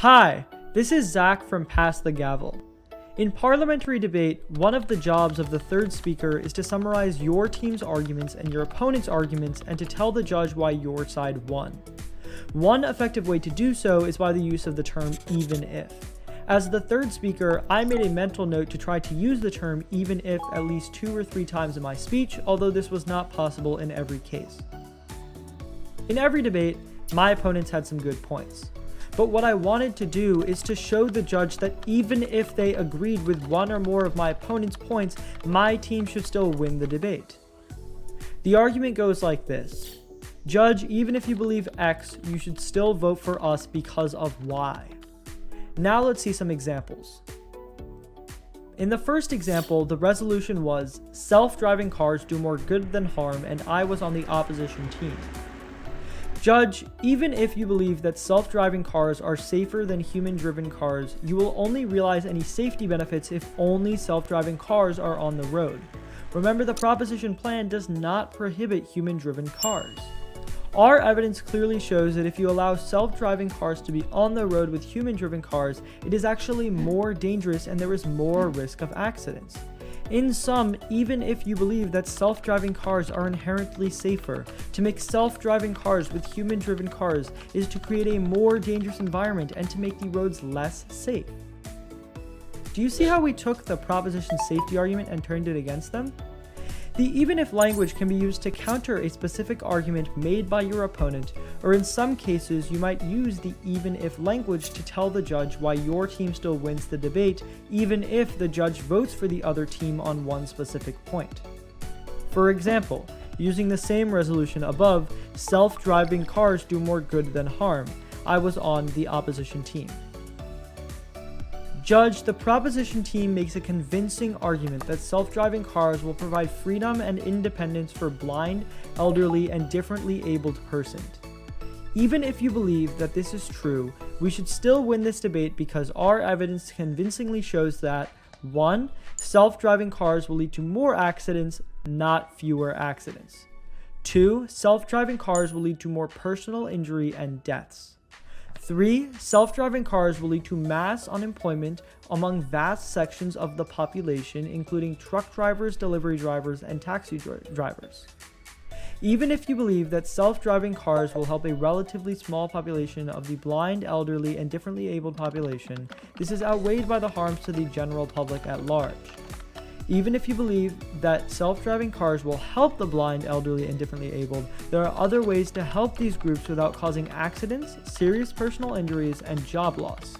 Hi, this is Zach from Pass the Gavel. In parliamentary debate, one of the jobs of the third speaker is to summarize your team's arguments and your opponent's arguments and to tell the judge why your side won. One effective way to do so is by the use of the term even if. As the third speaker, I made a mental note to try to use the term even if at least 2 or 3 times in my speech, although this was not possible in every case. In every debate, my opponents had some good points. But what I wanted to do is to show the judge that even if they agreed with one or more of my opponent's points, my team should still win the debate. The argument goes like this: Judge, even if you believe X, you should still vote for us because of Y. Now let's see some examples. In the first example, the resolution was self-driving cars do more good than harm, and I was on the opposition team. Judge, even if you believe that self-driving cars are safer than human-driven cars, you will only realize any safety benefits if only self-driving cars are on the road. Remember, the proposition plan does not prohibit human-driven cars. Our evidence clearly shows that if you allow self-driving cars to be on the road with human-driven cars, it is actually more dangerous and there is more risk of accidents. In sum, even if you believe that self-driving cars are inherently safer, to mix self-driving cars with human-driven cars is to create a more dangerous environment and to make the roads less safe. Do you see how we took the proposition safety argument and turned it against them? The even if language can be used to counter a specific argument made by your opponent, or in some cases you might use the even if language to tell the judge why your team still wins the debate, even if the judge votes for the other team on one specific point. For example, using the same resolution above, self-driving cars do more good than harm. I was on the opposition team. Judge, the proposition team makes a convincing argument that self-driving cars will provide freedom and independence for blind, elderly, and differently abled persons. Even if you believe that this is true, we should still win this debate because our evidence convincingly shows that 1. Self-driving cars will lead to more accidents, not fewer accidents. 2. Self-driving cars will lead to more personal injury and deaths. 3. Self-driving cars will lead to mass unemployment among vast sections of the population, including truck drivers, delivery drivers, and taxi drivers. Even if you believe that self-driving cars will help a relatively small population of the blind, elderly, and differently abled population, this is outweighed by the harms to the general public at large. Even if you believe that self-driving cars will help the blind, elderly, and differently abled, there are other ways to help these groups without causing accidents, serious personal injuries, and job loss.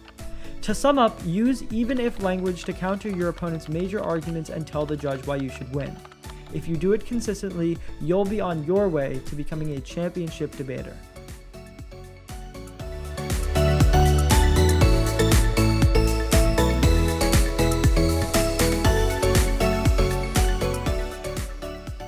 To sum up, use even if language to counter your opponent's major arguments and tell the judge why you should win. If you do it consistently, you'll be on your way to becoming a championship debater.